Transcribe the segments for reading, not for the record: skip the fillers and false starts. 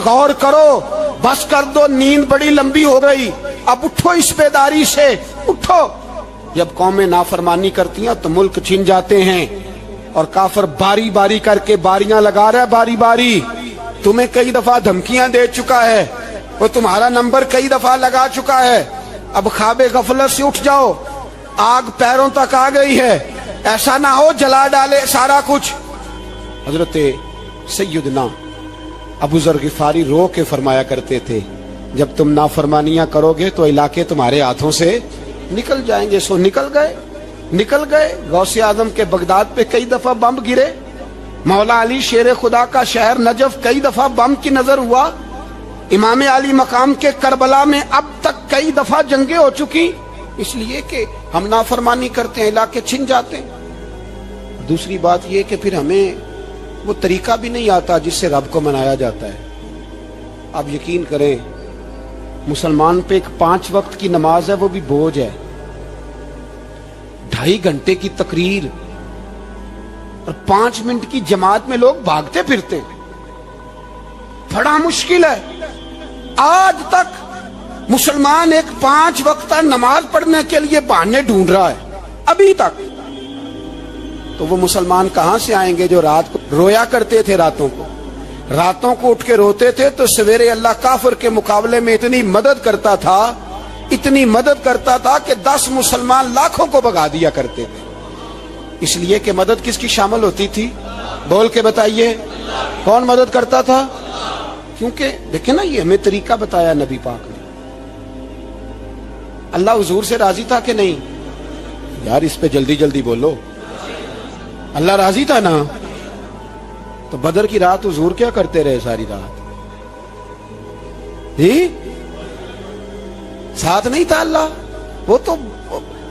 غور کرو, بس کر دو, نیند بڑی لمبی ہو گئی, اب اٹھو اس بیداری سے, اٹھو. جب قومیں نافرمانی کرتی ہیں تو ملک چھن جاتے ہیں, اور کافر باری باری کر کے باریاں لگا رہا ہے, باری باری. تمہیں کئی دفعہ دھمکیاں دے چکا ہے, وہ تمہارا نمبر کئی دفعہ لگا چکا ہے. اب خواب غفلت سے اٹھ جاؤ, آگ پیروں تک آ گئی ہے, ایسا نہ ہو جلا ڈالے سارا کچھ. حضرت سیدنا ابو ذر غفاری رو کے فرمایا کرتے تھے, جب تم نافرمانیاں کرو گے تو علاقے تمہارے ہاتھوں سے نکل جائیں گے. سو نکل گئے. غوث اعظم کے بغداد پہ کئی دفعہ بم گرے, مولا علی شیر خدا کا شہر نجف کئی دفعہ بم کی نظر ہوا, امام علی مقام کے کربلا میں اب تک کئی دفعہ جنگیں ہو چکی, اس لیے کہ ہم نافرمانی کرتے ہیں, علاقے چھن جاتے ہیں. دوسری بات یہ کہ پھر ہمیں وہ طریقہ بھی نہیں آتا جس سے رب کو منایا جاتا ہے. آپ یقین کریں, مسلمان پہ ایک 5 وقت کی نماز ہے, وہ بھی بوجھ ہے. 2.5 گھنٹے کی تقریر اور 5 منٹ کی جماعت میں لوگ بھاگتے پھرتے, بڑا مشکل ہے. آج تک مسلمان ایک 5 وقتہ نماز پڑھنے کے لیے بہانے ڈھونڈ رہا ہے, ابھی تک. تو وہ مسلمان کہاں سے آئیں گے جو رات کو رویا کرتے تھے, راتوں کو اٹھ کے روتے تھے, تو سویرے اللہ کافر کے مقابلے میں اتنی مدد کرتا تھا کہ 10 مسلمان لاکھوں کو بھگا دیا کرتے تھے. اس لیے کہ مدد کس کی شامل ہوتی تھی؟ بول کے بتائیے, کون مدد کرتا تھا؟ کیونکہ دیکھیں نا, یہ ہمیں طریقہ بتایا نبی پاک نے. اللہ حضور سے راضی تھا کہ نہیں؟ یار اس پہ جلدی جلدی بولو. اللہ راضی تھا نا؟ تو بدر کی رات حضور کیا کرتے رہے ساری رات؟ ساتھ نہیں تھا اللہ؟ وہ تو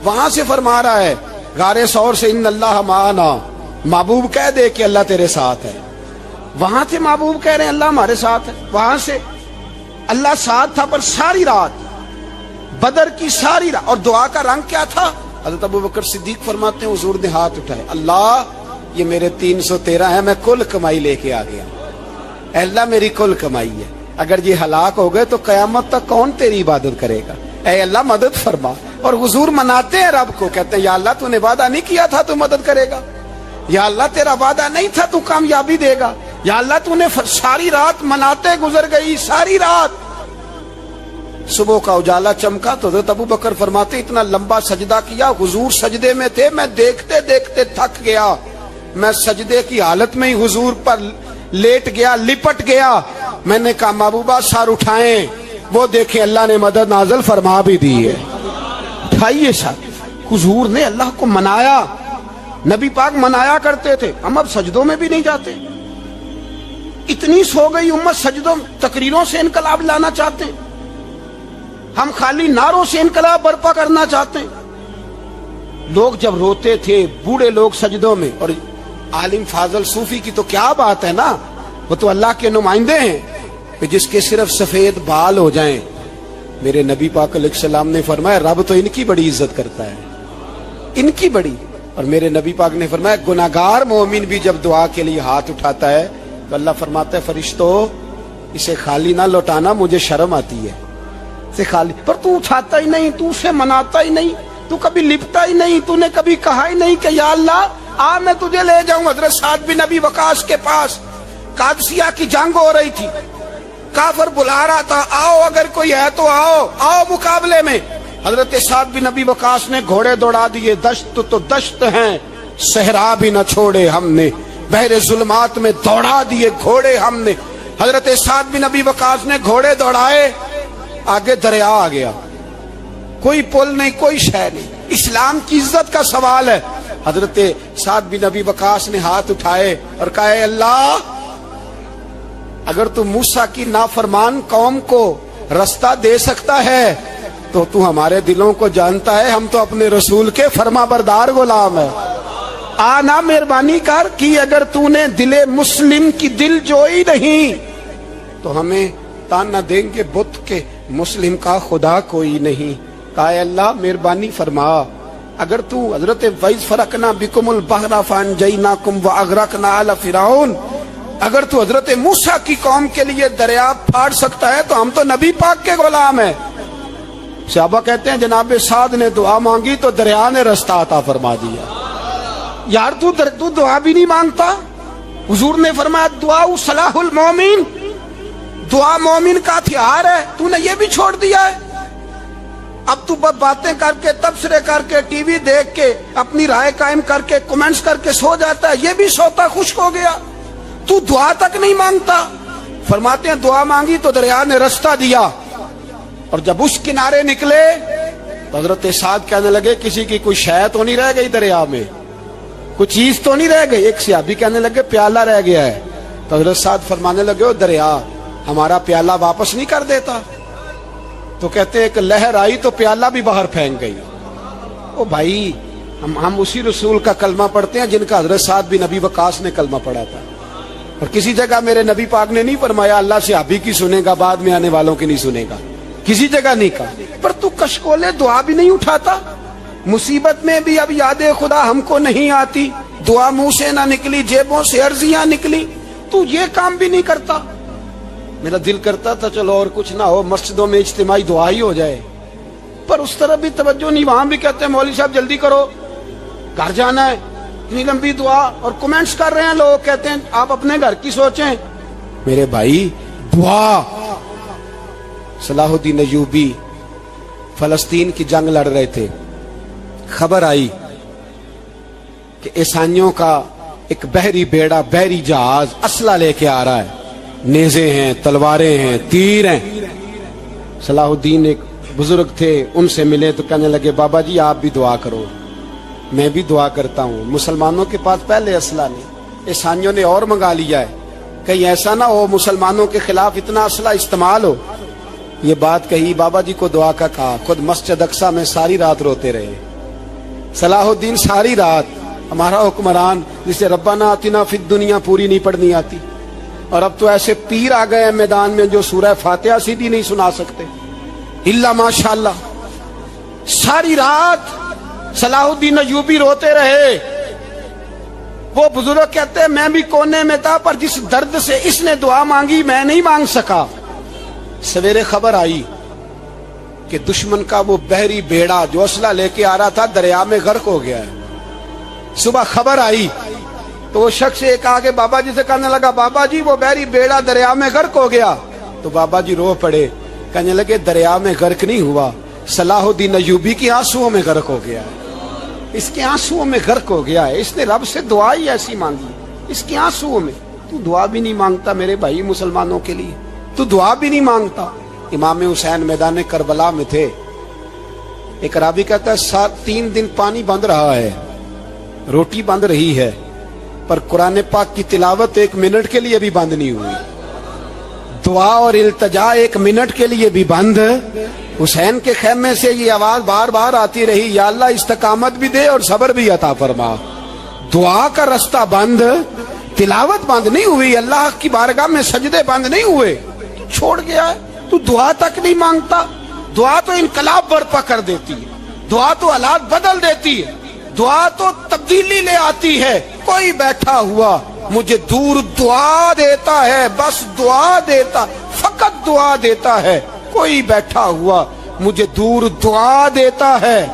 وہاں سے فرما رہا ہے غار ثور سے, ان اللہ معنا. محبوب کہہ دے کہ اللہ تیرے ساتھ ہے. وہاں سے محبوب کہہ رہے ہیں اللہ ہمارے ساتھ ہے. وہاں سے اللہ ساتھ تھا, پر ساری رات, بدر کی ساری رات. اور دعا کا رنگ کیا تھا؟ حضرت ابو بکر صدیق فرماتے ہیں حضور نے ہاتھ اٹھائے, اللہ یہ میرے 313 ہے, میں کل کمائی لے کے آ گیا. اے اللہ میری کل کمائی ہے, اگر یہ ہلاک ہو گئے تو قیامت تک کون تیری عبادت کرے گا؟ اے اللہ مدد فرما. اور حضور مناتے ہیں رب کو, کہتے ہیں یا اللہ تو نے وعدہ نہیں کیا تھا تو مدد کرے گا, یا اللہ تیرا وعدہ نہیں تھا تو کامیابی دے گا, یا اللہ تو نے ساری رات مناتے گزر گئی, ساری رات. صبح کا اجالا چمکا تو حضرت ابو بکر فرماتے اتنا لمبا سجدہ کیا, حضور سجدے میں تھے, میں دیکھتے دیکھتے تھک گیا, میں سجدے کی حالت میں ہی حضور پر لیٹ گیا, لپٹ گیا. میں نے کہا محبوبہ سر اٹھائیں, وہ دیکھیں اللہ نے مدد نازل فرما بھی دی ہے. اٹھائیے سر. حضور نے اللہ کو منایا, نبی پاک منایا کرتے تھے. ہم اب سجدوں میں بھی نہیں جاتے, اتنی سو گئی امت سجدوں, تقریروں سے انقلاب لانا چاہتے ہیں, ہم خالی نعروں سے انقلاب برپا کرنا چاہتے ہیں. لوگ جب روتے تھے, بوڑھے لوگ سجدوں میں, اور عالم فاضل صوفی کی تو کیا بات ہے نا, وہ تو اللہ کے نمائندے ہیں, جس کے صرف سفید بال ہو جائیں. میرے نبی پاک علیہ السلام نے فرمایا رب تو ان کی بڑی عزت کرتا ہے, ان کی بڑی. اور میرے نبی پاک نے فرمایا گناہگار مومن بھی جب دعا کے لیے ہاتھ اٹھاتا ہے تو اللہ فرماتا ہے فرشتوں اسے خالی نہ لوٹانا, مجھے شرم آتی ہے سے خالی. پر تو اٹھاتا ہی نہیں, تو اسے مناتا ہی نہیں, تو کبھی لپٹا ہی نہیں, تو نے کبھی کہا ہی نہیں کہ یا اللہ آ میں تجھے لے جاؤں. حضرت سعد بن ابی وقاص کے پاس قادسیہ کی جنگ ہو رہی تھی, کافر بلا رہا تھا, آؤ اگر کوئی ہے تو آؤ مقابلے میں. حضرت سعد بن ابی وقاص نے گھوڑے دوڑا دیے, دشت تو دشت ہیں, صحرا بھی نہ چھوڑے ہم نے, بحر ظلمات میں دوڑا دیے گھوڑے ہم نے. حضرت سعد بن ابی وقاص نے گھوڑے دوڑائے, آگے دریا آ گیا, کوئی پل نہیں, کوئی شے نہیں. اسلام کی عزت کا سوال ہے. حضرت سعد بن ابی وقاص نے ہاتھ اٹھائے اور کہا اے اللہ اگر تو موسیٰ کی نافرمان قوم کو رستہ دے سکتا ہے تو تو ہمارے دلوں کو جانتا ہے, ہم تو اپنے رسول کے فرما بردار غلام ہیں. آنا مہربانی کر کی, اگر تو نے دل مسلم کی دل جوئی نہیں تو ہمیں تانا دیں گے بت کے مسلم کا خدا کوئی نہیں. کہا اے اللہ مہربانی فرما, اگر تو حضرت وَإِذْ فَرَقْنَا بِكُمُ الْبَحْرَ فَأَنْجَيْنَاكُمْ وَأَغْرَقْنَا آلَ فِرْعَوْنَ, اگر تو حضرت موسیٰ کی قوم کے لیے دریا پھاڑ سکتا ہے تو ہم تو نبی پاک کے غلام ہیں. صحابہ کہتے ہیں جناب سعد نے دعا مانگی تو دریا نے رستہ عطا فرما دیا. یار تو دعا بھی نہیں مانگتا. حضور نے فرمایا دعا صلاح المومن، دعا مومن کا ہتھیار ہے، تو نے یہ بھی چھوڑ دیا ہے. اب تو باتیں کر کے، تبصرے کر کے، ٹی وی دیکھ کے، اپنی رائے قائم کر کے، کمنٹس کر کے سو جاتا ہے. یہ بھی سوتا خشک ہو گیا. تو دعا تک نہیں مانگتا. فرماتے ہیں دعا مانگی تو دریا نے رستہ دیا. اور جب اس کنارے نکلے تو حضرت سعد کہنے لگے کسی کی کوئی شے تو نہیں رہ گئی دریا میں، کوئی چیز تو نہیں رہ گئی. ایک صحابی کہنے لگے پیالہ رہ گیا ہے. تو حضرت سعد فرمانے لگے او دریا ہمارا پیالہ واپس نہیں کر دیتا. تو کہتے ہیں ایک لہر آئی تو پیالہ بھی باہر پھینک گئی. او بھائی ہم اسی رسول کا کلمہ پڑھتے ہیں جن کا حضرت سعد بن ابی وقاص نے کلمہ پڑھا تھا. اور کسی جگہ میرے نبی پاک نے نہیں فرمایا اللہ صحابی کی سنے گا بعد میں آنے والوں کی نہیں سنے گا، کسی جگہ نہیں کہا. پر تو کشکولے دعا بھی نہیں اٹھاتا. مصیبت میں بھی اب یاد خدا ہم کو نہیں آتی، دعا منہ سے نہ نکلی، جیبوں سے عرضیاں نکلی، تو یہ کام بھی نہیں کرتا. میرا دل کرتا تھا چلو اور کچھ نہ ہو مسجدوں میں اجتماعی دعا ہی ہو جائے، پر اس طرح بھی توجہ نہیں. وہاں بھی کہتے ہیں مولوی صاحب جلدی کرو گھر جانا ہے، اتنی لمبی دعا. اور کمنٹس کر رہے ہیں لوگ، کہتے ہیں آپ اپنے گھر کی سوچیں. میرے بھائی دعا. صلاح الدین ایوبی فلسطین کی جنگ لڑ رہے تھے. خبر آئی کہ عیسائیوں کا ایک بحری بیڑا، بحری جہاز اسلحہ لے کے آ رہا ہے، نیزے ہیں، تلواریں ہیں، تیر ہیں. صلاح الدین ایک بزرگ تھے، ان سے ملے تو کہنے لگے بابا جی آپ بھی دعا کرو. میں بھی دعا کرتا ہوں. مسلمانوں کے پاس پہلے اسلحہ نہیں، عیسائیوں نے اور منگا لیا ہے، کہیں ایسا نہ ہو مسلمانوں کے خلاف اتنا اسلحہ استعمال ہو. یہ بات کہی، بابا جی کو دعا کا کہا. خود مسجد اقصی میں ساری رات روتے رہے. صلاح الدین ساری رات. ہمارا حکمران جسے ربنا آتنا فی الدنیا پوری نہیں پڑھنی آتی، اور اب تو ایسے پیر آ گئے ہیں میدان میں جو سورہ فاتحہ سیدھی نہیں سنا سکتے الا ماشاءاللہ. ساری رات صلاح الدین ایوبی روتے رہے. وہ بزرگ کہتے ہیں میں بھی کونے میں تھا، پر جس درد سے اس نے دعا مانگی میں نہیں مانگ سکا. سویرے خبر آئی کہ دشمن کا وہ بحری بیڑا جو اسلحہ لے کے آ رہا تھا دریا میں غرق ہو گیا ہے. صبح خبر آئی تو وہ شخص ایک آگے بابا جی سے کہنے لگا بابا جی وہ بحری بیڑا دریا میں غرق ہو گیا. تو بابا جی رو پڑے، کہنے لگے دریا میں غرق نہیں ہوا، صلاح الدین ایوبی کی آنسوؤں میں غرق ہو گیا ہے. اس کے آنسوؤں میں غرق ہو گیا ہے. اس نے رب سے دعا ہی ایسی مانگی اس کے آنسوؤں میں. تو دعا بھی نہیں مانگتا میرے بھائی مسلمانوں کے لیے، تو دعا بھی نہیں مانگتا. امام حسین میدان کربلا میں تھے. ایک راوی کہتا ہے 3 دن پانی بند رہا ہے، روٹی بند رہی ہے، پر قرآن پاک کی تلاوت 1 منٹ کے لیے بھی بند نہیں ہوئی. دعا اور التجا 1 منٹ کے لیے بھی بند. حسین کے خیمے سے یہ آواز بار بار آتی رہی یا اللہ استقامت بھی دے اور صبر بھی عطا فرما. دعا کا رستہ بند، تلاوت بند نہیں ہوئی، اللہ کی بارگاہ میں سجدے بند نہیں ہوئے. چھوڑ گیا ہے تو دعا تک نہیں مانگتا. دعا تو انقلاب برپا کر دیتی ہے، دعا تو حالات بدل دیتی ہے، دعا تو تبدیلی لے آتی ہے. کوئی بیٹھا ہوا مجھے دور دعا دیتا ہے، بس دعا دیتا، فقط دعا دیتا ہے. کوئی بیٹھا ہوا مجھے دور دعا دیتا ہے،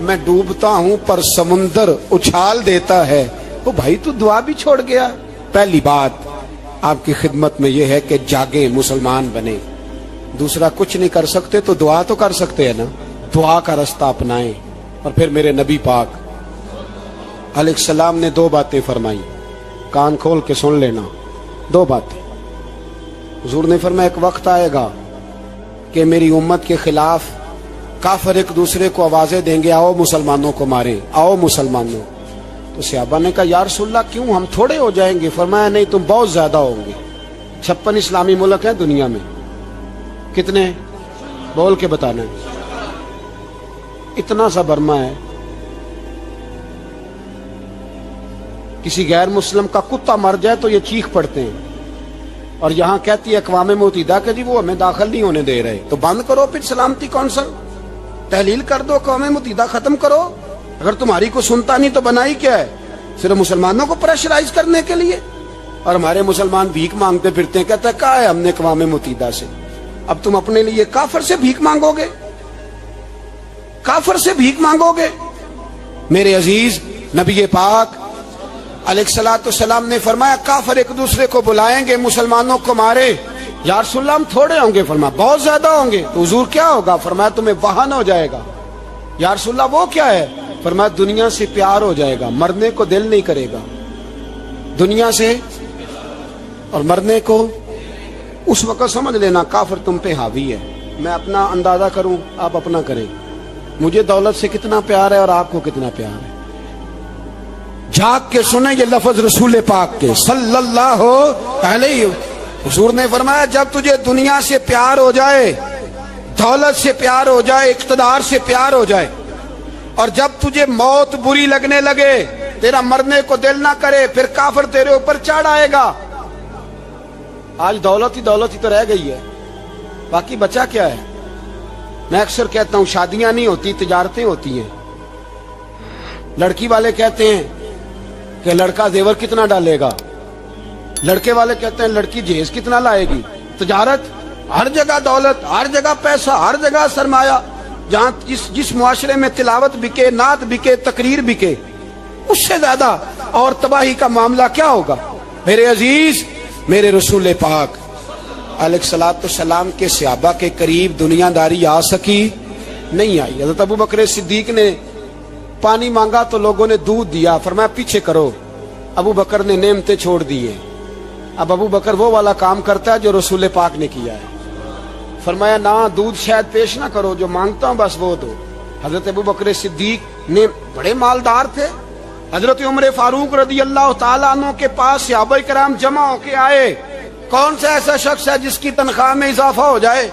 میں ڈوبتا ہوں پر سمندر اچھال دیتا ہے. وہ بھائی تو دعا بھی چھوڑ گیا. پہلی بات آپ کی خدمت میں یہ ہے کہ جاگیں، مسلمان بنے. دوسرا کچھ نہیں کر سکتے تو دعا تو کر سکتے ہیں نا. دعا کا رستہ اپنائیں. اور پھر میرے نبی پاک علیہ السلام نے 2 باتیں فرمائی، کان کھول کے سن لینا. 2 باتیں. حضور نے فرمایا ایک وقت آئے گا کہ میری امت کے خلاف کافر ایک دوسرے کو آوازیں دیں گے آؤ مسلمانوں کو ماریں، آؤ مسلمانوں. تو صحابہ نے کہا یا رسول اللہ کیوں، ہم تھوڑے ہو جائیں گے؟ فرمایا نہیں تم بہت زیادہ ہوں گے. 56 اسلامی ملک ہیں دنیا میں، کتنے بول کے بتانا ہے؟ اتنا سا برما ہے. کسی غیر مسلم کا کتا مر جائے تو یہ چیخ پڑتے ہیں، اور یہاں کہتی ہے اقوام متحدہ کہ جی وہ ہمیں داخل نہیں ہونے دے رہے. تو بند کرو پھر سلامتی کونسل، تحلیل کر دو، اقوام متحدہ ختم کرو. اگر تمہاری کو سنتا نہیں تو بنائی کیا ہے؟ صرف مسلمانوں کو پریشرائز کرنے کے لیے. اور ہمارے مسلمان بھیک مانگتے پھرتے ہیں. کہتا ہے کہا ہے ہم نے اقوام متحدہ سے. اب تم اپنے لیے کافر سے بھیک مانگو گے؟ کافر سے بھیک مانگو گے؟ میرے عزیز نبی پاک علیہ الصلوۃ والسلام نے فرمایا کافر ایک دوسرے کو بلائیں گے مسلمانوں کو مارے. یا رسول اللہ ہم تھوڑے ہوں گے؟ فرمایا بہت زیادہ ہوں گے. تو حضور کیا ہوگا؟ فرمایا تمہیں وہن ہو جائے گا. یا رسول اللہ وہ کیا ہے؟ فرمایا دنیا سے پیار ہو جائے گا, مرنے کو دل نہیں کرے گا. دنیا سے اور مرنے کو. اس وقت سمجھ لینا کافر تم پہ حاوی ہے. میں اپنا اندازہ کروں, آپ اپنا کریں. مجھے دولت سے کتنا پیار ہے اور آپ کو کتنا پیار ہے. جھاگ کے سنیں یہ لفظ رسول پاک کے صلی اللہ علیہ. حضور نے فرمایا جب تجھے دنیا سے پیار ہو جائے, دولت سے پیار ہو جائے, اقتدار سے پیار ہو جائے, اور جب تجھے موت بری لگنے لگے, تیرا مرنے کو دل نہ کرے, پھر کافر تیرے اوپر چڑھ آئے گا. آج دولت ہی تو رہ گئی ہے, باقی بچا کیا ہے؟ میں اکثر کہتا ہوں شادیاں نہیں ہوتی, تجارتیں ہوتی ہیں. لڑکی والے کہتے ہیں کہ لڑکا زیور کتنا ڈالے گا, لڑکے والے کہتے ہیں لڑکی جہیز کتنا لائے گی. تجارت, ہر جگہ دولت, ہر جگہ پیسہ, ہر جگہ سرمایہ. جہاں جس معاشرے میں تلاوت بکے, نعت بکے, تقریر بکے, اس سے زیادہ اور تباہی کا معاملہ کیا ہوگا؟ میرے عزیز میرے رسول پاک علیہ الصلوۃ والسلام کے صحابہ کے قریب دنیا داری آ سکی نہیں آئی. حضرت ابو بکر صدیق نے پانی مانگا تو لوگوں نے دودھ دیا, فرمایا پیچھے کرو. ابو بکر نے نعمتیں چھوڑ دیے. اب ابو بکر وہ والا کام کرتا ہے جو رسول پاک نے کیا ہے. فرمایا نہ دودھ شاید پیش نہ کرو, جو مانگتا ہوں بس وہ دو. حضرت ابو بکر صدیق نے بڑے مالدار تھے. حضرت عمر فاروق رضی اللہ تعالیٰ عنہ کے پاس صحابہ کرام جمع ہو کے آئے. کون سا ایسا شخص ہے جس کی تنخواہ میں اضافہ ہو جائے؟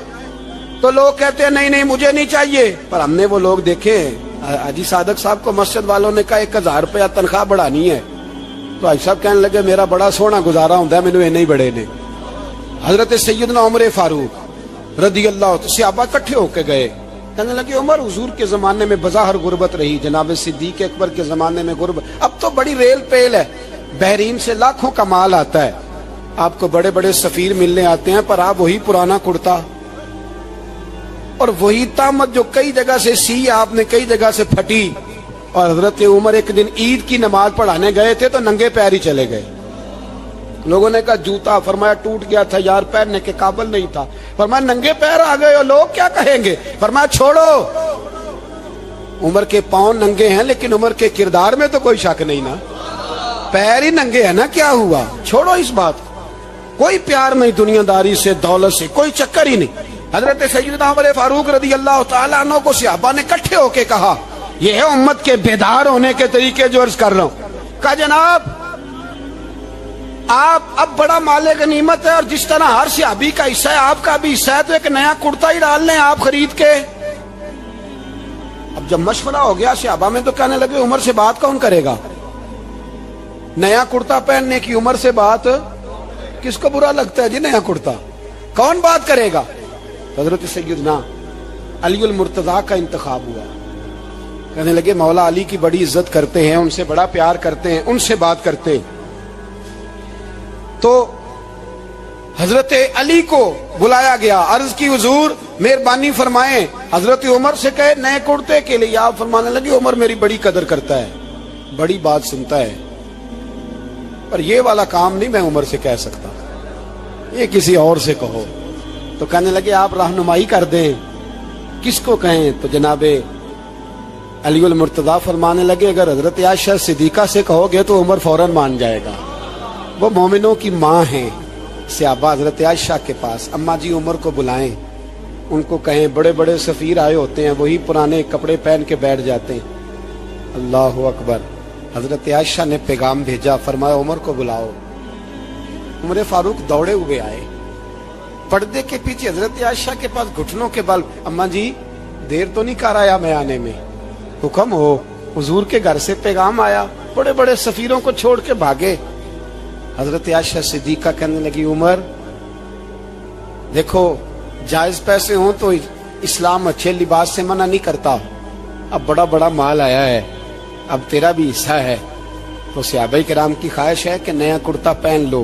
تو لوگ کہتے ہیں نہیں مجھے نہیں چاہیے. پر ہم نے وہ لوگ دیکھے, حاجی صادق صاحب کو مسجد والوں نے کہا 1000 روپیہ تنخواہ بڑھانی ہے, تو حاجی صاحب کہنے لگے میرا بڑا سونا گزارا ہوتا ہے, مینوں نہیں بڑے نے. حضرت سیدنا عمر فاروق رضی اللہ صحابہ اکٹھے ہو کے گئے. کہنے لگے عمر حضور کے زمانے میں بظاہر غربت رہی, جناب صدیق اکبر کے زمانے میں غربت, اب تو بڑی ریل پیل ہے, بحرین سے لاکھوں کا مال آتا ہے, آپ کو بڑے بڑے سفیر ملنے آتے ہیں, پر آپ وہی پرانا کرتا اور وہی تامت جو کئی جگہ سے سی آپ نے کئی جگہ سے پھٹی. اور حضرت عمر ایک دن عید کی نماز پڑھانے گئے تھے تو ننگے پیر ہی چلے گئے. لوگوں نے کہا جوتا, فرمایا ٹوٹ گیا تھا یار, پہننے کے قابل نہیں تھا. فرمایا ننگے پیر آ گئے ہو, لوگ کیا کہیں گے؟ فرمایا چھوڑو, عمر کے پاؤں ننگے ہیں لیکن عمر کے کردار میں تو کوئی شک نہیں نا, پیر ہی ننگے ہیں نا, کیا ہوا؟ چھوڑو اس بات کو. کوئی پیار نہیں دنیا داری سے, دولت سے, کوئی چکر ہی نہیں. حضرت سیدنا عمر فاروق رضی اللہ تعالیٰ عنہ کو صحابہ نے اکٹھے ہو کے کہا, یہ ہے امت کے بیدار ہونے کے طریقے جو عرض کر رہا ہوں. کہا جناب آپ اب بڑا مال غنیمت ہے, اور جس طرح ہر صحابی کا حصہ ہے آپ کا بھی حصہ ہے, تو ایک نیا کرتا ہی ڈال لیں آپ خرید کے. اب جب مشورہ ہو گیا صحابہ میں تو کہنے لگے عمر سے بات کون کرے گا؟ نیا کرتا پہننے کی عمر سے بات کس کو برا لگتا ہے جی؟ نیا کرتا کون بات کرے گا؟ حضرت سیدنا علی المرتضیٰ کا انتخاب ہوا. کہنے لگے مولا علی کی بڑی عزت کرتے ہیں, ان سے بڑا پیار کرتے ہیں, ان سے بات کرتے. تو حضرت علی کو بلایا گیا, عرض کی حضور مہربانی فرمائیں. حضرت عمر سے کہے نئے کرتے کے لیے, آپ فرمانے لگے عمر میری بڑی قدر کرتا ہے, بڑی بات سنتا ہے, پر یہ والا کام نہیں میں عمر سے کہہ سکتا, یہ کسی اور سے کہو. تو کہنے لگے آپ رہنمائی کر دیں, کس کو کہیں؟ تو جناب علی المرتضیٰ فرمانے لگے اگر حضرت عائشہ صدیقہ سے کہو گے تو عمر فوراً مان جائے گا, وہ مومنوں کی ماں ہیں. صحابہ حضرت عائشہ کے پاس, اماں جی عمر کو بلائیں, ان کو کہیں بڑے بڑے سفیر آئے ہوتے ہیں, وہی پرانے کپڑے پہن کے بیٹھ جاتے ہیں. اللہ اکبر. حضرت عائشہ نے پیغام بھیجا, فرمایا عمر کو بلاؤ. عمر فاروق دوڑے ہوئے آئے, پردے کے پیچھے حضرت عائشہ کے پاس گھٹنوں کے بل, اماں جی دیر تو نہیں کر آیا میں آنے میں؟ حکم ہو. حضور کے گھر سے پیغام آیا, بڑے بڑے سفیروں کو چھوڑ کے بھاگے. حضرت عائشہ صدیقہ کہنے لگی عمر دیکھو جائز پیسے ہوں تو اسلام اچھے لباس سے منع نہیں کرتا, اب بڑا بڑا مال آیا ہے, اب تیرا بھی حصہ ہے, تو صحابہ کرام کی خواہش ہے کہ نیا کرتا پہن لو.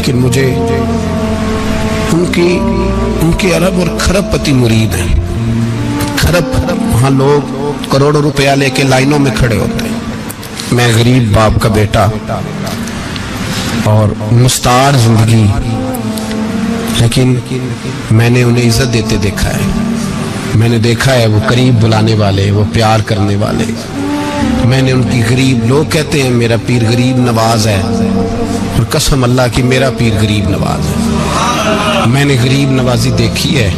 لیکن مجھے ان کی ارب اور کھرب پتی مرید ہیں. کھرب وہاں لوگ کروڑوں روپیہ لے کے لائنوں میں کھڑے ہوتے ہیں. میں غریب باپ کا بیٹا اور مستعار زندگی، لیکن میں نے انہیں عزت دیتے دیکھا ہے. میں نے دیکھا ہے وہ قریب بلانے والے، وہ پیار کرنے والے. میں نے ان کی غریب، لوگ کہتے ہیں میرا پیر غریب نواز ہے، اور قسم اللہ کی میرا پیر غریب نواز ہے. میں نے غریب نوازی دیکھی ہے،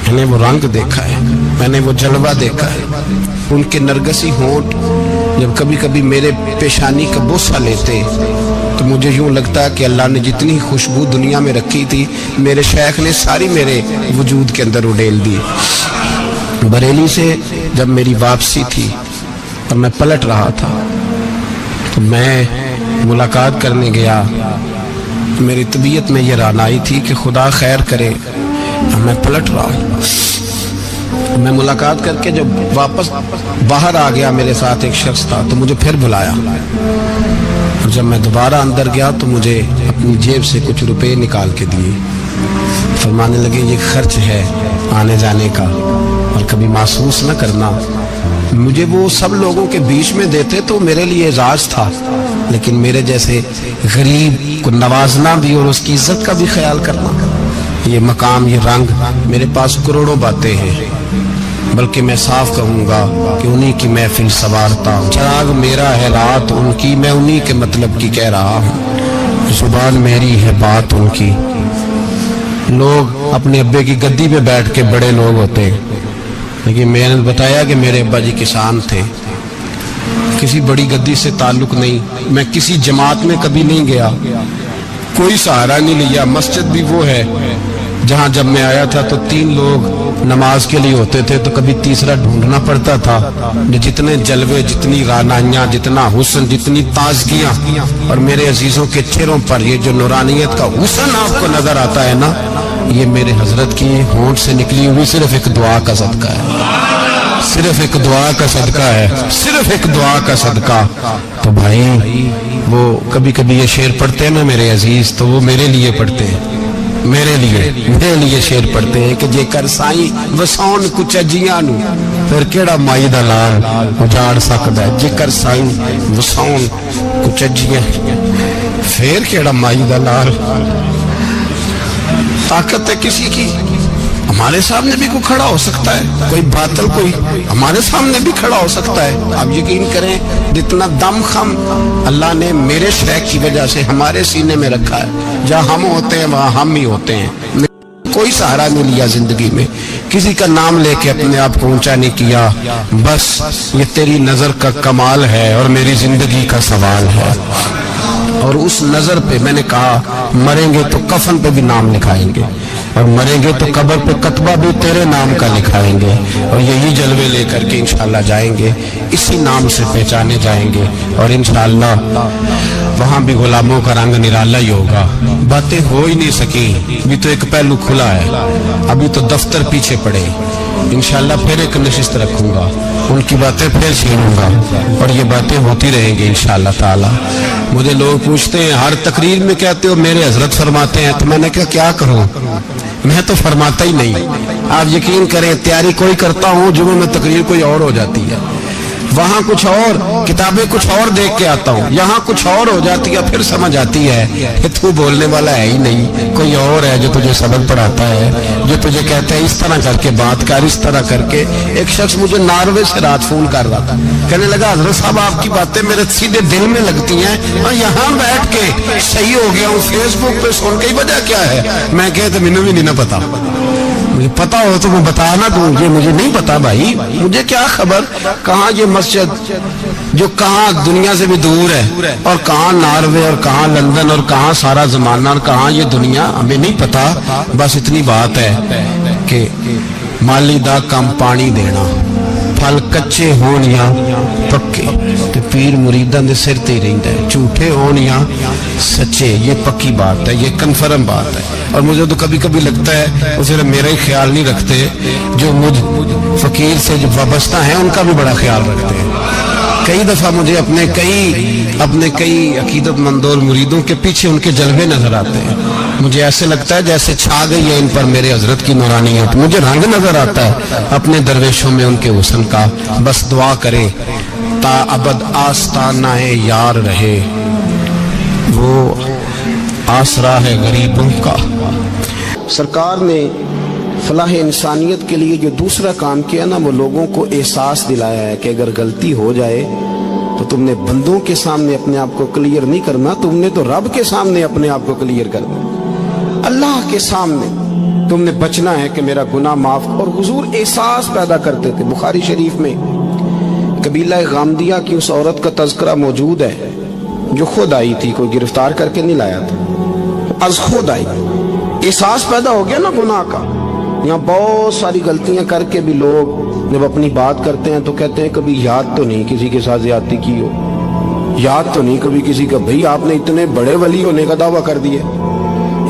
میں نے وہ رنگ دیکھا ہے، میں نے وہ جلوہ دیکھا ہے. ان کے نرگسی ہونٹ جب کبھی کبھی میرے پیشانی کا بوسہ لیتے تو مجھے یوں لگتا کہ اللہ نے جتنی خوشبو دنیا میں رکھی تھی میرے شیخ نے ساری میرے وجود کے اندر اڈیل دی. بریلی سے جب میری واپسی تھی اور میں پلٹ رہا تھا تو میں ملاقات کرنے گیا. میری طبیعت میں یہ رانائی تھی کہ خدا خیر کرے، میں پلٹ رہا ہوں. میں ملاقات کر کے جب واپس باہر آ گیا، میرے ساتھ ایک شخص تھا تو مجھے پھر بلایا. اور جب میں دوبارہ اندر گیا تو مجھے اپنی جیب سے کچھ روپے نکال کے دیے. فرمانے لگے یہ خرچ ہے آنے جانے کا، اور کبھی محسوس نہ کرنا. مجھے وہ سب لوگوں کے بیچ میں دیتے تو میرے لیے اعزاز تھا، لیکن میرے جیسے غریب کو نوازنا بھی اور اس کی عزت کا بھی خیال کرنا، یہ مقام، یہ رنگ. میرے پاس کروڑوں باتیں ہیں، بلکہ میں صاف کہوں گا کہ انہی کی محفل سوارتا ہوں. چراغ میرا ہے رات ان کی، میں انہی کے مطلب کی کہہ رہا ہوں. زبان میری ہے بات ان کی. لوگ اپنے ابے کی گدی پہ بیٹھ کے بڑے لوگ ہوتے ہیں، لیکن میں نے بتایا کہ میرے ابا جی کسان تھے. کسی بڑی گدی سے تعلق نہیں. میں کسی جماعت میں کبھی نہیں گیا، کوئی سہارا نہیں لیا. مسجد بھی وہ ہے جہاں جب میں آیا تھا تو 3 لوگ نماز کے لیے ہوتے تھے تو کبھی تیسرا ڈھونڈنا پڑتا تھا. جتنے جلوے، جتنی رانائیاں، جتنا حسن، جتنی تازگیاں، اور میرے عزیزوں کے چہروں پر یہ جو نورانیت کا حسن آپ کو نظر آتا ہے نا، یہ میرے حضرت کی ہونٹ سے نکلی ہوئی صرف ایک دعا کا صدقہ ہے. صرف ایک دعا کا صدقہ ہے، صرف ایک دعا کا صدقہ. تو بھائی وہ کبھی کبھی یہ شعر پڑھتے ہیں نا میرے عزیز، تو وہ میرے لیے پڑھتے ہیں، میرے لیے شعر پڑھتے ہیں کہ جے کر سائی وسون کچھ اجیاں نو پھر کیڑا مائی دا لال اجاڑ سکدا ہے. جے کر سائی وسون کچھ اجیاں پھر کیڑا مائی دا لال. طاقت ہے کسی کی، ہمارے سامنے بھی کوئی کھڑا ہو سکتا ہے، کوئی باطل کوئی ہمارے سامنے بھی کھڑا ہو سکتا ہے. آپ یقین کریں جتنا دم خم اللہ نے میرے شیخ کی وجہ سے ہمارے سینے میں رکھا ہے، جہاں ہم ہوتے ہیں وہاں ہم ہی ہوتے ہیں. کوئی سہارا نہیں لیا زندگی میں، کسی کا نام لے کے اپنے آپ کو اونچا نہیں کیا. بس یہ تیری نظر کا کمال ہے اور میری زندگی کا سوال ہے. اور اس نظر پہ میں نے کہا مریں گے تو کفن پہ بھی نام لکھائیں گے، اور مریں گے تو قبر پہ کتبہ بھی تیرے نام کا لکھائیں گے، اور یہی جلوے لے کر کے انشاءاللہ جائیں گے، اسی نام سے پہچانے جائیں گے. اور انشاءاللہ وہاں بھی غلاموں کا رنگ نرالا ہی ہوگا. باتیں ہو ہی نہیں سکی، ابھی تو ایک پہلو کھلا ہے، ابھی تو دفتر پیچھے پڑے. انشاءاللہ پھر ایک نشست رکھوں گا، ان کی باتیں پھر چھیڑوں گا، اور یہ باتیں ہوتی رہیں گی انشاءاللہ تعالی. مجھے لوگ پوچھتے ہیں ہر تقریر میں کہتے ہو میرے حضرت فرماتے ہیں، تو میں نے کہا کیا کروں، میں تو فرماتا ہی نہیں. آپ یقین کریں تیاری کوئی کرتا ہوں، جمعے میں تقریر کوئی اور ہو جاتی ہے، وہاں کچھ اور، کتابیں کچھ اور دیکھ کے آتا ہوں، یہاں کچھ اور ہو جاتی ہے. پھر سمجھ آتی ہے کہ تو بولنے والا ہے ہی نہیں، کوئی اور ہے جو تجھے سبق پڑھاتا ہے، جو تجھے کہتا ہے اس طرح کر کے بات کر، اس طرح کر کے. ایک شخص مجھے ناروے سے رات فون کر رہا تھا، کہنے لگا حضرت صاحب آپ کی باتیں میرے سیدھے دل میں لگتی ہیں، اور یہاں بیٹھ کے صحیح ہو گیا ہوں، فیس بک پہ سن کے وجہ کیا ہے. میں کہتا مجھے بھی نہیں پتا، مجھے پتا ہو تو میں بتانا دوں، یہ مجھے نہیں پتا بھائی، مجھے کیا خبر کہاں یہ مسجد جو کہاں دنیا سے بھی دور ہے، اور کہاں ناروے، اور کہاں لندن، اور کہاں سارا زمانہ، اور کہاں یہ دنیا، ہمیں نہیں پتا. بس اتنی بات ہے کہ مالی دا کم پانی دینا، پھل کچے ہون یا پکے، تو پیر مریداں دے سر تے رہندا ہے، جھوٹے ہون یا سچے. یہ پکی بات ہے، یہ کنفرم بات ہے. اور مجھے تو کبھی کبھی لگتا ہے وہ صرف میرا ہی خیال نہیں رکھتے، جو مجھ فقیر سے جو وابستہ ہیں ان کا بھی بڑا خیال رکھتے ہیں. کئی دفعہ مجھے اپنے کئی عقیدت مند اور مریدوں کے پیچھے ان کے جلوے نظر آتے ہیں. مجھے ایسے لگتا ہے جیسے چھا گئی ہے ان پر میرے حضرت کی نورانیت. مجھے رنگ نظر آتا ہے اپنے درویشوں میں ان کے حسن کا. بس دعا کرے تا ابد آستانہ یار رہے، وہ آسرا ہے غریبوں کا. سرکار نے فلاح انسانیت کے لیے جو دوسرا کام کیا نا، وہ لوگوں کو احساس دلایا ہے کہ اگر غلطی ہو جائے تو تم نے بندوں کے سامنے اپنے آپ کو کلیئر نہیں کرنا، تم نے تو رب کے سامنے اپنے آپ کو کلیئر کرنا. اللہ کے سامنے تم نے بچنا ہے کہ میرا گناہ معاف. اور حضور احساس پیدا کرتے تھے. بخاری شریف میں قبیلہ غامدیہ کی اس عورت کا تذکرہ موجود ہے جو خود آئی تھی، کوئی گرفتار کر کے نہیں لایا تھا، از خود آئی. احساس پیدا ہو گیا نا گناہ کا. یہاں بہت ساری غلطیاں کر کے بھی لوگ جب اپنی بات کرتے ہیں تو کہتے ہیں کبھی یاد تو نہیں کسی کے ساتھ زیادتی کی ہو، یاد تو نہیں کبھی کسی کا. بھئی آپ نے اتنے بڑے ولی ہونے کا دعویٰ کر دیا.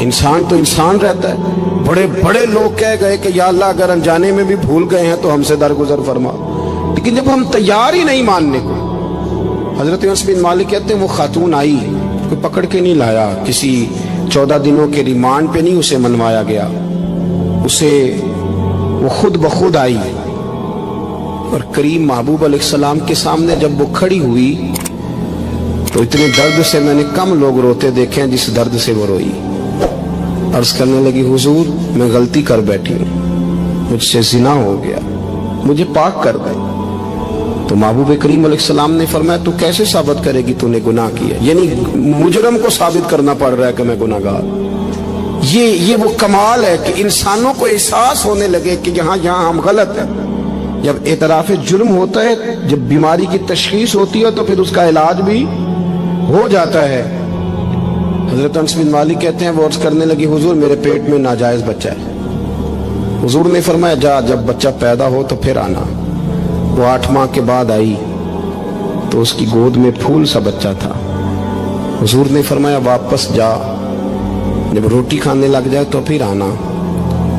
انسان تو انسان رہتا ہے. بڑے بڑے لوگ کہہ گئے کہ یا اللہ اگر انجانے میں بھی بھول گئے ہیں تو ہم سے درگزر فرما. لیکن جب ہم تیار ہی نہیں ماننے کو. حضرت انس بن مالک کہتے ہیں وہ خاتون آئی، کوئی پکڑ کے نہیں لایا، کسی 14 دنوں کے ریمانڈ پہ نہیں اسے منوایا گیا، اسے وہ خود بخود آئی. اور کریم محبوب علیہ السلام کے سامنے جب وہ کھڑی ہوئی تو اتنے درد سے میں نے کم لوگ روتے دیکھے ہیں جس درد سے وہ روئی. عرض کرنے لگی حضور میں غلطی کر بیٹھی ہوں، مجھ سے زنا ہو گیا، مجھے پاک کر دیں. تو محبوب کریم علیہ السلام نے فرمایا تو کیسے ثابت کرے گی تو نے گناہ کیا؟ یعنی مجرم کو ثابت کرنا پڑ رہا ہے کہ میں گناہ گار. یہ وہ کمال ہے کہ انسانوں کو احساس ہونے لگے کہ یہاں ہم غلط ہیں. جب اعتراف جرم ہوتا ہے، جب بیماری کی تشخیص ہوتی ہے تو پھر اس کا علاج بھی ہو جاتا ہے. حضرت انس بن مالک کہتے ہیں وہ عرض کرنے لگی حضور میرے پیٹ میں ناجائز بچہ ہے. حضور نے فرمایا جا جب بچہ پیدا ہو تو پھر آنا. وہ 8 ماہ کے بعد آئی تو اس کی گود میں پھول سا بچہ تھا. حضور نے فرمایا واپس جا، جب روٹی کھانے لگ جائے تو پھر آنا.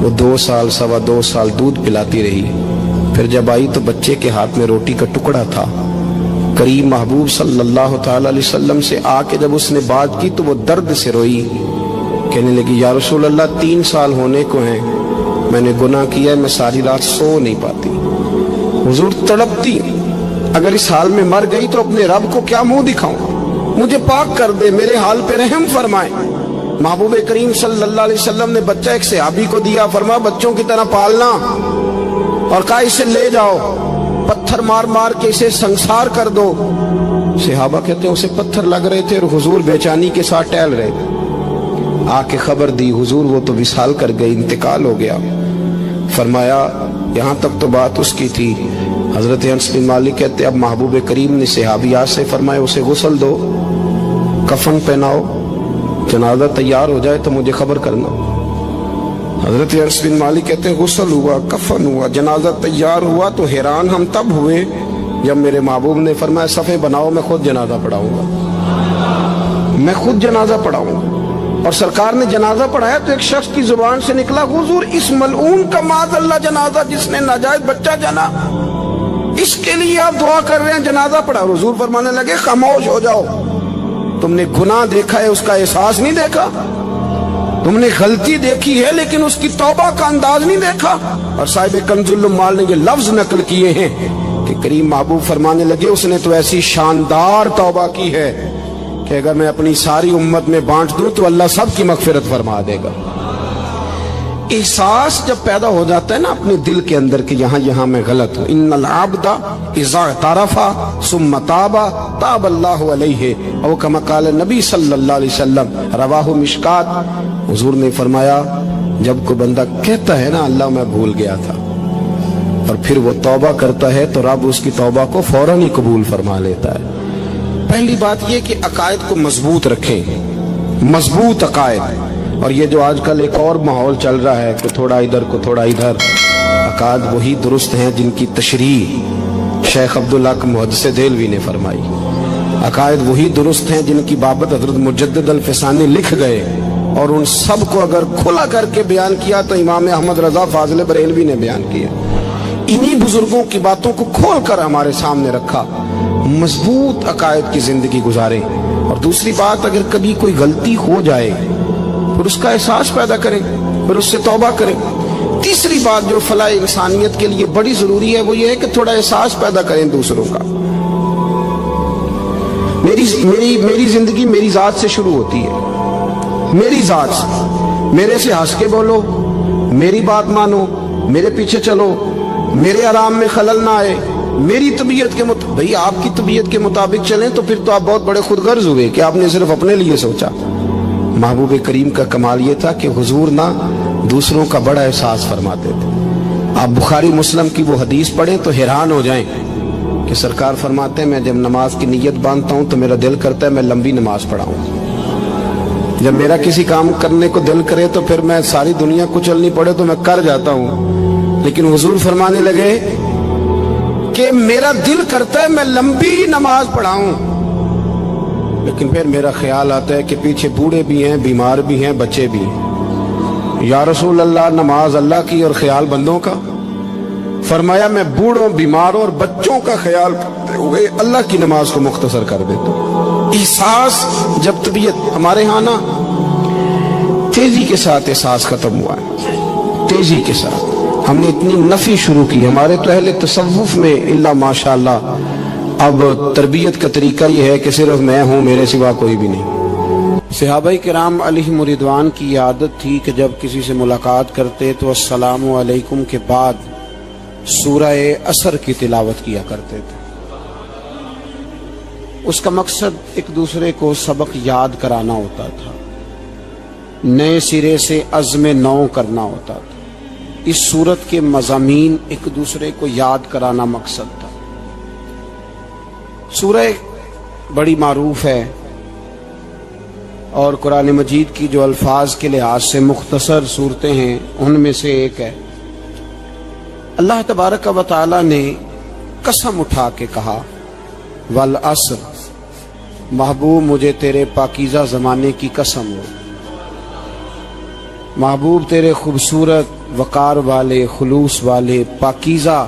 وہ 2 سال 2.25 سال دودھ پلاتی رہی. پھر جب آئی تو بچے کے ہاتھ میں روٹی کا ٹکڑا تھا. کریم محبوب صلی اللہ تعالی علیہ وسلم سے آ کے جب اس نے بات کی تو وہ درد سے روئی، کہنے لگی یا رسول اللہ 3 سال ہونے کو ہیں، میں نے گناہ کیا ہے، میں ساری رات سو نہیں پاتی. حضور تڑپتی، اگر اس حال میں مر گئی تو اپنے رب کو کیا منہ دکھاؤں، مجھے پاک کر دے، میرے حال پہ رحم فرمائے. محبوب کریم صلی اللہ علیہ وسلم نے بچہ ایک صحابی کو دیا، فرمایا بچوں کی طرح پالنا، اور کہا اسے لے جاؤ، پتھر مار مار کے اسے سنسار کر دو. صحابہ کہتے ہیں اسے پتھر لگ رہے تھے اور حضور بے چینی کے ساتھ ٹہل رہے تھے. آ کے خبر دی حضور وہ تو وصال کر گئی، انتقال ہو گیا. فرمایا یہاں تک تو بات اس کی تھی. حضرت انس بن مالک کہتے اب محبوب کریم نے صحابیات سے فرمایا اسے غسل دو، کفن پہناؤ، جنازہ تیار ہو جائے تو مجھے خبر کرنا. حضرت انس بن مالک کہتے ہیں غسل ہوا، کفن ہوا، جنازہ تیار ہوا تو حیران ہم تب ہوئے جب میرے محبوب نے فرمایا صفیں بناؤ، میں خود جنازہ پڑھاؤں گا، میں خود جنازہ پڑھاؤں گا. اور سرکار نے جنازہ پڑھایا تو ایک شخص کی زبان سے نکلا حضور اس ملعون کا معاذ اللہ جنازہ جس نے ناجائز بچہ جنا، اس کے لیے آپ دعا کر رہے ہیں، جنازہ پڑھا. حضور فرمانے لگے خاموش ہو جاؤ، تم نے گناہ دیکھا ہے، اس کا احساس نہیں دیکھا. تم نے غلطی دیکھی ہے لیکن اس کی توبہ کا انداز نہیں دیکھا. اور صاحب کنز العمال نے یہ لفظ نقل کیے ہیں کہ کریم محبوب فرمانے لگے اس نے تو ایسی شاندار توبہ کی ہے کہ اگر میں اپنی ساری امت میں بانٹ دوں تو اللہ سب کی مغفرت فرما دے گا. احساس جب پیدا ہو جاتا ہے نا اپنے دل کے اندر کہ یہاں میں غلط ہوں. ان العبد اذا اعترف ثم تاب تاب اللہ علیہ او کما قال نبی صلی اللہ علیہ وسلم، رواہ مشکات. حضور نے فرمایا جب کوئی بندہ کہتا ہے نا اللہ میں بھول گیا تھا اور پھر وہ توبہ کرتا ہے تو رب اس کی توبہ کو فوراً ہی قبول فرما لیتا ہے. پہلی بات یہ کہ عقائد کو مضبوط رکھیں، مضبوط عقائد. اور یہ جو آج کل ایک اور ماحول چل رہا ہے کہ تھوڑا ادھر کو تھوڑا ادھر، عقائد وہی درست ہیں جن کی تشریح شیخ عبدالحق محدث دہلوی نے فرمائی. عقائد وہی درست ہیں جن کی بابت حضرت مجدد الفسانی لکھ گئے، اور ان سب کو اگر کھلا کر کے بیان کیا تو امام احمد رضا فاضل بریلوی نے بیان کیا. انہی بزرگوں کی باتوں کو کھول کر ہمارے سامنے رکھا. مضبوط عقائد کی زندگی گزاریں. اور دوسری بات، اگر کبھی کوئی غلطی ہو جائے پھر اس کا احساس پیدا کریں، پھر اس سے توبہ کریں. تیسری بات جو فلاح انسانیت کے لیے بڑی ضروری ہے وہ یہ ہے کہ تھوڑا احساس پیدا کریں دوسروں کا. میری زندگی میری ذات سے شروع ہوتی ہے، میری ذات سے. میرے سے ہنس کے بولو، میری بات مانو، میرے پیچھے چلو، میرے آرام میں خلل نہ آئے، میری طبیعت کے مطابق. بھئی آپ کی طبیعت کے مطابق چلیں تو پھر تو آپ بہت بڑے خود غرض ہوئے کہ آپ نے صرف اپنے لیے سوچا. محبوب کریم کا کمال یہ تھا کہ حضور نہ دوسروں کا بڑا احساس فرماتے تھے. آپ بخاری مسلم کی وہ حدیث پڑھیں تو حیران ہو جائیں کہ سرکار فرماتے ہیں میں جب نماز کی نیت باندھتا ہوں تو میرا دل کرتا ہے میں لمبی نماز پڑھاؤں. جب میرا کسی کام کرنے کو دل کرے تو پھر میں ساری دنیا کو چلنی پڑے تو میں کر جاتا ہوں. لیکن حضور فرمانے لگے کہ میرا دل کرتا ہے میں لمبی نماز پڑھاؤں، لیکن پھر میرا خیال آتا ہے کہ پیچھے بوڑھے بھی ہیں، بیمار بھی ہیں، بچے بھی ہیں. یا رسول اللہ، نماز اللہ کی اور خیال بندوں کا. فرمایا میں بوڑھوں، بیماروں اور بچوں کا خیال کرتے ہوئے اللہ کی نماز کو مختصر کر دیتا ہوں. احساس جب طبیعت ہمارے ہاں نا تیزی کے ساتھ احساس ختم ہوا ہے، تیزی کے ساتھ ہم نے اتنی نفی شروع کی. ہمارے تو اہل تصوف میں اللہ ماشاءاللہ اب تربیت کا طریقہ یہ ہے کہ صرف میں ہوں، میرے سوا کوئی بھی نہیں. صحابہ کرام علیہم رضوان کی عادت تھی کہ جب کسی سے ملاقات کرتے تو السلام علیکم کے بعد سورہ عصر کی تلاوت کیا کرتے تھے. اس کا مقصد ایک دوسرے کو سبق یاد کرانا ہوتا تھا، نئے سرے سے عزم نو کرنا ہوتا تھا. اس سورت کے مضامین ایک دوسرے کو یاد کرانا مقصد تھا. سورہ بڑی معروف ہے اور قرآن مجید کی جو الفاظ کے لحاظ سے مختصر صورتیں ہیں ان میں سے ایک ہے. اللہ تبارک و تعالی نے قسم اٹھا کے کہا والعصر، محبوب مجھے تیرے پاکیزہ زمانے کی قسم ہو. محبوب تیرے خوبصورت وقار والے، خلوص والے، پاکیزہ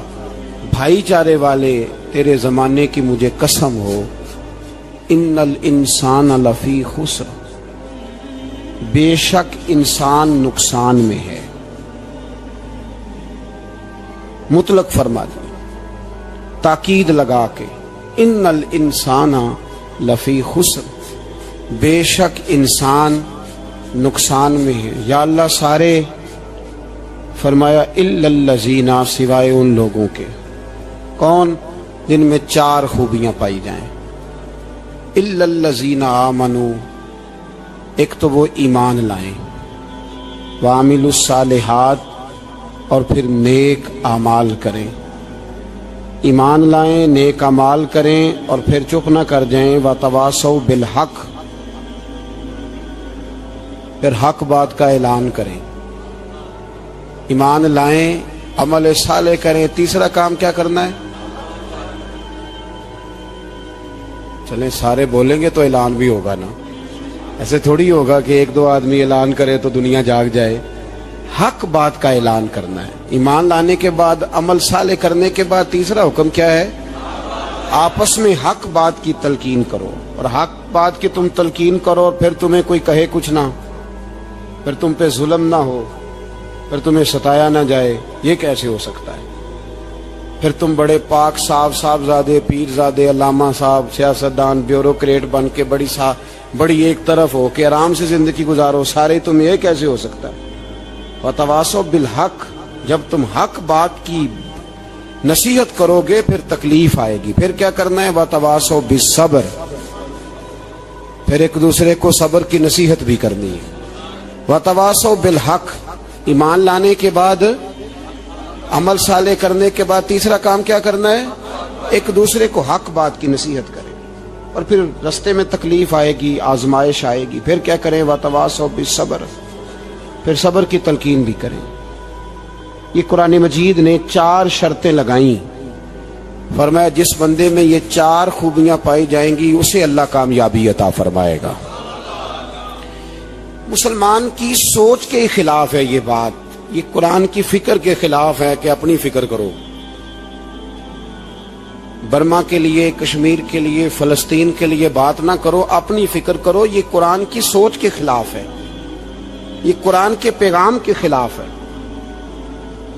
بھائی چارے والے تیرے زمانے کی مجھے قسم ہو. ان الانسان لفی خسر، بے شک انسان نقصان میں ہے. مطلق فرما دیا، تاکید لگا کے ان الانسان لفی خسر، بے شک انسان نقصان میں ہے. یا اللہ سارے، فرمایا الا الذین، سوائے ان لوگوں کے. کون؟ جن میں چار خوبیاں پائی جائیں. الا الذین آمنوا، ایک تو وہ ایمان لائیں، وعملوا الصالحات، اور پھر نیک اعمال کریں. ایمان لائیں، نیک اعمال کریں اور پھر چپ نہ کر جائیں. وتواصوا بالحق، پھر حق بات کا اعلان کریں. ایمان لائیں، عمل صالح کریں. تیسرا کام کیا کرنا ہے؟ چلیں سارے بولیں گے تو اعلان بھی ہوگا نا. ایسے تھوڑی ہوگا کہ ایک دو آدمی اعلان کرے تو دنیا جاگ جائے. حق بات کا اعلان کرنا ہے. ایمان لانے کے بعد، عمل صالح کرنے کے بعد تیسرا حکم کیا ہے؟ آپس میں حق بات کی تلقین کرو. اور حق بات کی تم تلقین کرو اور پھر تمہیں کوئی کہے کچھ نہ، پھر تم پہ ظلم نہ ہو، پھر تمہیں ستایا نہ جائے. یہ کیسے ہو سکتا ہے؟ پھر تم بڑے پاک صاحبزادے، پیرزادے، علامہ صاحب، سیاستدان، بیوروکریٹ بن کے بڑی ایک طرف ہو کے آرام سے زندگی گزارو سارے. تم یہ کیسے ہو سکتا ہے؟ وتواصوا بالحق، جب تم حق بات کی نصیحت کرو گے پھر تکلیف آئے گی. پھر کیا کرنا ہے؟ وتواصوا بالصبر، پھر ایک دوسرے کو صبر کی نصیحت بھی کرنی ہے. وتواصوا بالحق، ایمان لانے کے بعد، عمل صالح کرنے کے بعد تیسرا کام کیا کرنا ہے؟ ایک دوسرے کو حق بات کی نصیحت کریں. اور پھر رستے میں تکلیف آئے گی، آزمائش آئے گی، پھر کیا کریں؟ وتواصوا بالصبر، پھر صبر کی تلقین بھی کریں. یہ قرآن مجید نے 4 شرطیں لگائیں. فرمایا جس بندے میں یہ 4 خوبیاں پائی جائیں گی اسے اللہ کامیابی عطا فرمائے گا. مسلمان کی سوچ کے خلاف ہے یہ بات، یہ قرآن کی فکر کے خلاف ہے کہ اپنی فکر کرو. برما کے لیے، کشمیر کے لیے، فلسطین کے لیے بات نہ کرو، اپنی فکر کرو۔ یہ قرآن کی سوچ کے خلاف ہے، یہ قرآن کے پیغام کے خلاف ہے۔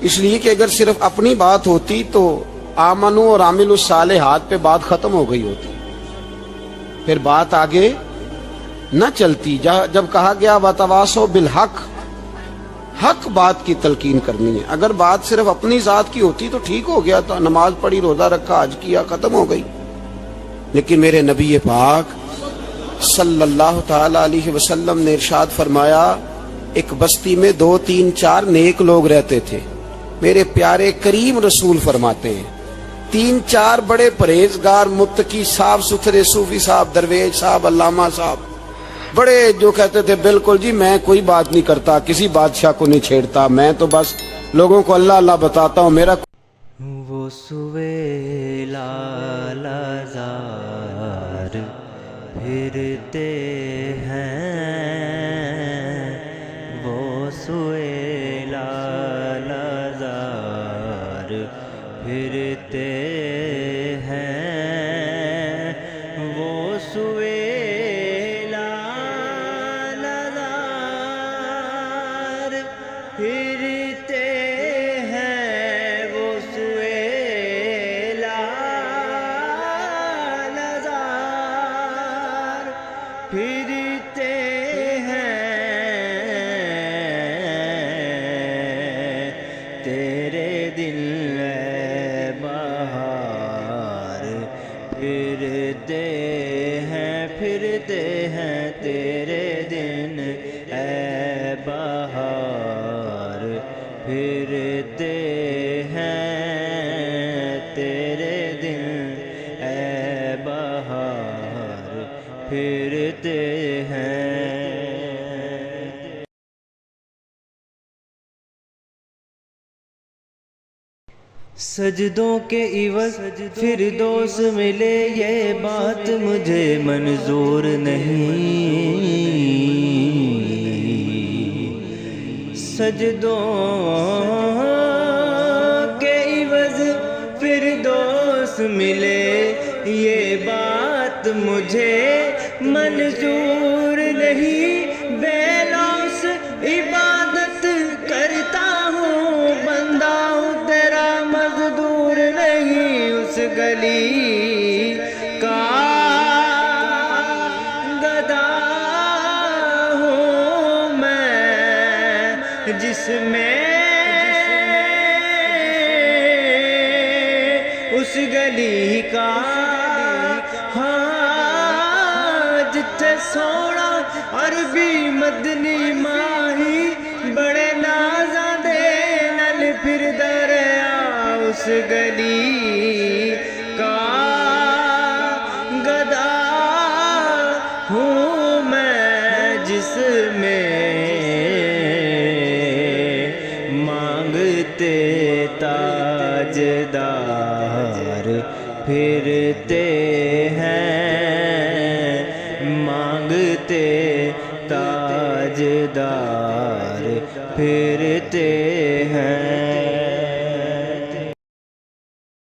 اس لیے کہ اگر صرف اپنی بات ہوتی تو آمنو اور عاملوا الصالحات پہ بات ختم ہو گئی ہوتی، پھر بات آگے نہ چلتی۔ جب کہا گیا وتواصوا بالحق، حق بات کی تلقین کرنی ہے۔ اگر بات صرف اپنی ذات کی ہوتی تو ٹھیک ہو گیا تھا، نماز پڑھی، روزہ رکھا، حج کیا، ختم ہو گئی۔ لیکن میرے نبی پاک صلی اللہ تعالی علیہ وسلم نے ارشاد فرمایا، ایک بستی میں 2 3 4 نیک لوگ رہتے تھے۔ میرے پیارے کریم رسول فرماتے ہیں 3 4 بڑے پرہیزگار، متقی، صاف ستھرے صوفی صاحب، درویش صاحب، علامہ صاحب، بڑے جو کہتے تھے بالکل جی میں کوئی بات نہیں کرتا، کسی بادشاہ کو نہیں چھیڑتا، میں تو بس لوگوں کو اللہ اللہ بتاتا ہوں، میرا وہ سویلا لازار پھرتے ہیں، وہ سویلا لازار پھرتے ہیں، وہ سویلا لازار پھرتے ہیں، وہ سویلا لازار پھرتے ہیں، تیرے دل اے بہار پھرتے ہیں، پھرتے ہیں، تیرے دن اے بہار پھرتے ہیں، تیرے دن اے بہار پھرتے ہیں۔ سجدوں کے عوض فردوس ملے، یہ بات مجھے منظور نہیں، سجدوں کے عوض فردوس ملے، یہ بات مجھے منظور نہیں، بے لوث عبادت کرتا ہوں، بندہ ہوں تیرا مزدور نہیں، اس گلی کا گدا ہوں میں، جس میں اس گلی کا جتھے سونا عربی مدنی ماہی، بڑے نازاں دے نل پھر دریا، اس گلی کا گدا ہوں میں، جس میں مانگتے تاجدار پھرتے ہیں، مانگتے تاجدار پھرتے ہیں۔